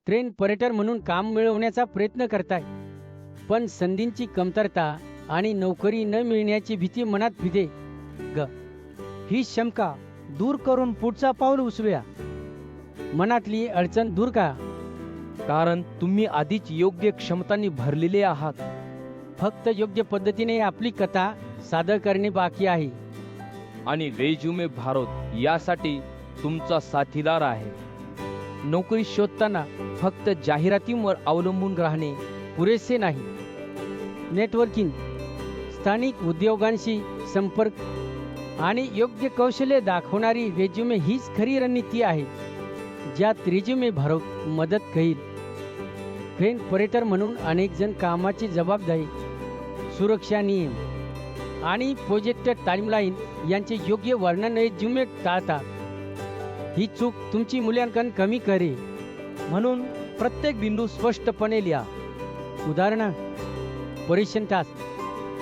Train operator म्हणून काम मिळवण्याचा प्रयत्न करताय, पण संधींची कमतरता आणि नोकरी न मिळण्याची भीती मनात भिते ग. ही शंका दूर करून पुढचा पाऊल उचलूया. मनातली अडचण दूर का? कारण तुम्ही आधीच योग्य क्षमतांनी भरलेले आहात. फक्त योग्य पद्धतीने आपली कथा सादर करणे बाकी आहे. आणि रेज्युमे भारत यासाठी तुमचा साथीदार आहे. नोकरी शोधताना फक्त जाहिरातींवर अवलंबून राहणे पुरेसे नाही. नेटवर्किंग, स्थानिक उद्योगांशी संपर्क आणि योग्य कौशल्य दाखवणारी रेज्युमे हीच खरी रणनीती आहे, ज्यात रेज्युमे भारत मदत घेईल. ट्रेन ऑपरेटर म्हणून अनेक जण कामाची जबाबदारी, सुरक्षा नियम आणि प्रोजेक्टेड टाइमलाईन यांचे योग्य वर्णन रेज्युमे टाळतात. ही चूक तुमची मूल्यांकन कमी करे. म्हणून प्रत्येक बिंदू स्पष्टपणे लिहा. उदाहरण, परीक्षण तास,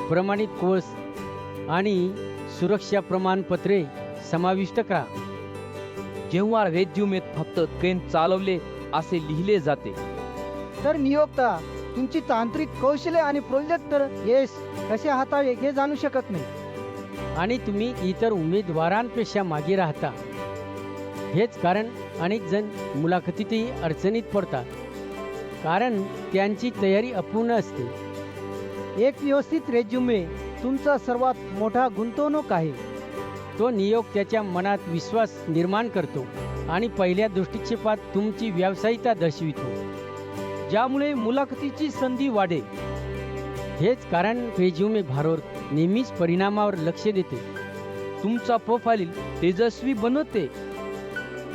प्रमाणित कोर्स आणि सुरक्षा प्रमाणपत्रे समाविष्ट करा. जेव्हा रेज्युमेत फक्त ट्रेन चालवले असे लिहिले जाते, तर नियोक्ता तुमची तांत्रिक कौशल्य आणि प्रोजेक्ट यश कसे हाताळे हे जाणू शकत नाही. आणि तुम्ही इतर उमेदवारांपेक्षा मागे राहता. हेच कारण अनेक जण मुलाखतीतही अडचणीत पडतात, कारण त्यांची तयारी अपूर्ण असते. एक व्यवस्थित रेज्युमे तुमचा सर्वात मोठा गुंतवणूक आहे. तो नियोक्त्याच्या मनात विश्वास निर्माण करतो आणि पहिल्या दृष्टिक्षेपात तुमची व्यावसायिकता दर्शवितो, ज्यामुळे मुलाखतीची संधी वाढेल. हेच कारण रेज्युमे भारत नेहमीच परिणामावर लक्ष देते. तुमचा प्रोफाईल तेजस्वी बनवते.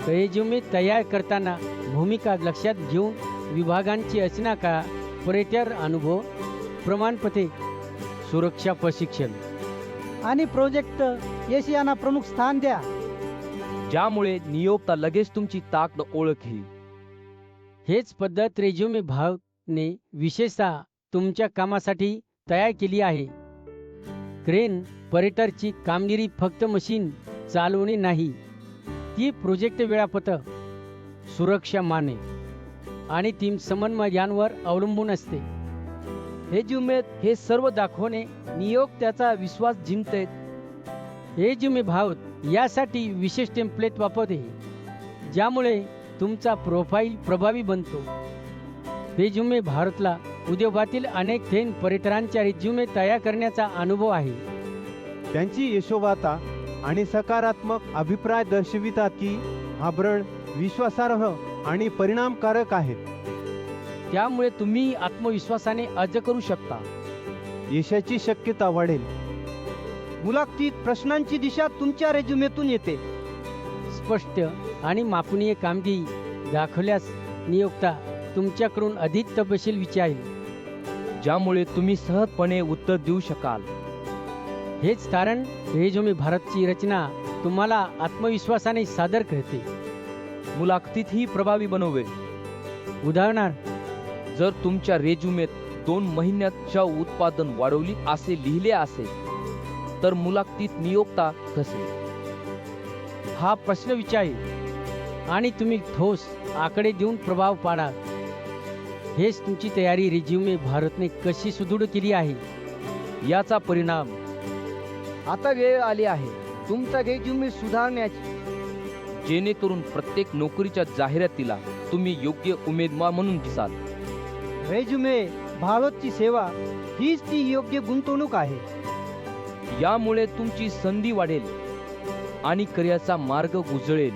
रेज्युमे तयार करताना भूमिका लक्षात घेऊन विभागांची रचना करा. ऑपरेटर अनुभव, प्रमाणपत्रे, सुरक्षा प्रशिक्षण आणि प्रोजेक्ट यश यांना प्रमुख स्थान द्या. ज्यामुळे नियोक्ता लगेच तुमची ताकद ओळखेल. हेच पद्धत रेज्युमे भारतने विशेषतः तुमच्या कामासाठी तयार केली आहे. क्रेन ऑपरेटरची कामगिरी फक्त मशीन चालवणे नाही, ती प्रोजेक्ट वेळापत्रक, सुरक्षा माने आणि टीम समन्वय यांवर अवलंबून असते. रेज्युमेत हे सर्व दाखवणे नियोक्त्याचा विश्वास जिंकते. रेज्युमे भारत यासाठी विशेष टेम्पलेट वापरते, ज्यामुळे तुमचा प्रोफाईल प्रभावी बनतो. रेज्युमे भारतला उद्योगातील अनेक ट्रेन ऑपरेटरांच्या रेज्युमे तयार करण्याचा अनुभव आहे. त्यांची यशोगाथा आणि सकारात्मक अभिप्राय दर्शवितात की हा ब्रँड विश्वासार्ह आणि परिणामकारक आहे. त्यामुळे तुम्ही आत्मविश्वासाने अर्ज करू शकता. यशाची शक्यता वाढेल. मुलाखतीत प्रश्नांची दिशा तुमच्या रेज्युमेतून येते. स्पष्ट आणि मापनीय कामगिरी दाखवल्यास नियोक्ता तुमच्याकडून अधिक तपशील विचारेल, ज्यामुळे तुम्ही सहजपणे उत्तर देऊ शकाल. हेच कारण रेज्युमे भारतची रचना तुम्हाला आत्मविश्वासाने सादर करते. मुलाखतीतही प्रभावी बनवेल. उदाहरणार्थ, जर तुमच्या रेज्युमेत 2 महिन्याच्या उत्पादन वाढवली असे लिहिले असेल, तर मुलाखतीत नियोक्ता कसे हा प्रश्न विचारेल आणि तुम्ही ठोस आकडे देऊन प्रभाव पाडाल. हेच तुमची तयारी रेज्युमे भारतने कशी सुदृढ केली आहे याचा परिणाम. आता वेळ आली आहे तुमचा रेज्युमे सुधारण्याची. जेणेकरून प्रत्येक नोकरीच्या जाहिरातीला तुम्ही योग्य उमेदवार म्हणून दिसाल. रेज्युमे भारतची सेवा हीच ती योग्य गुंतवणूक आहे. यामुळे तुमची संधी वाढेल आणि करिअरचा मार्ग उजळेल.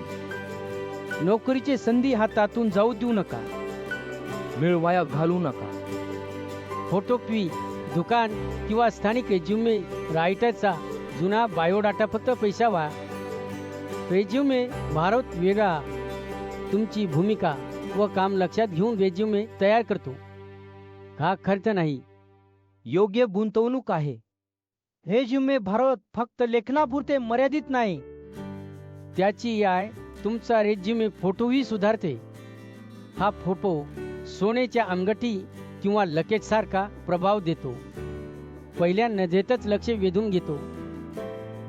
नोकरीची संधी हातातून जाऊ देऊ नका. वेळ वाया घालवू नका. फोटोकॉपी, दुकान किंवा स्थानिक रेज्युमे रायटरचा जुना बायोडाटा फक्त पैसा व्हा. रेज्युमे भारत वेगळा तुमची भूमिका व काम लक्षात घेऊन रेज्युमे तयार करतो. हा खर्च नाही, योग्य गुंतवणूक आहे. रेज्युमे भारत फक्त लेखनापुरते मर्यादित नाही, त्याची आय तुमचा रेज्युमे फोटोही सुधारते. हा फोटो सोन्याच्या अंगठी किंवा लकेटसारखा प्रभाव देतो. पहिल्या नजरेतच लक्ष वेधून घेतो.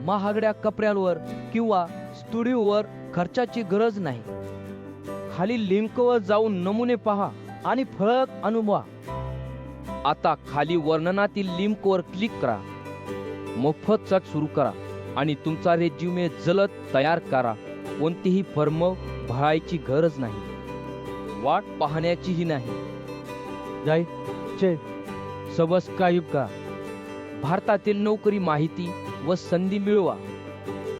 महागड्या कपड्यांवर किंवा स्टुडिओवर खर्चाची गरज नाही. खालील लिंकवर जाऊन नमुने पहा आणि फळक अनुभवा. आता खाली वर्णनातील लिंकवर क्लिक करा. मोफत सर्च सुरू करा आणि तुमचा रेझ्युमे जलद तयार करा. कोणतीही फॉर्म भरायची गरज नाही, वाट पाहण्याचीही नाही. जायचे सबस्क्राईब करा. भारतातील नोकरी माहिती व संधी मिळवा.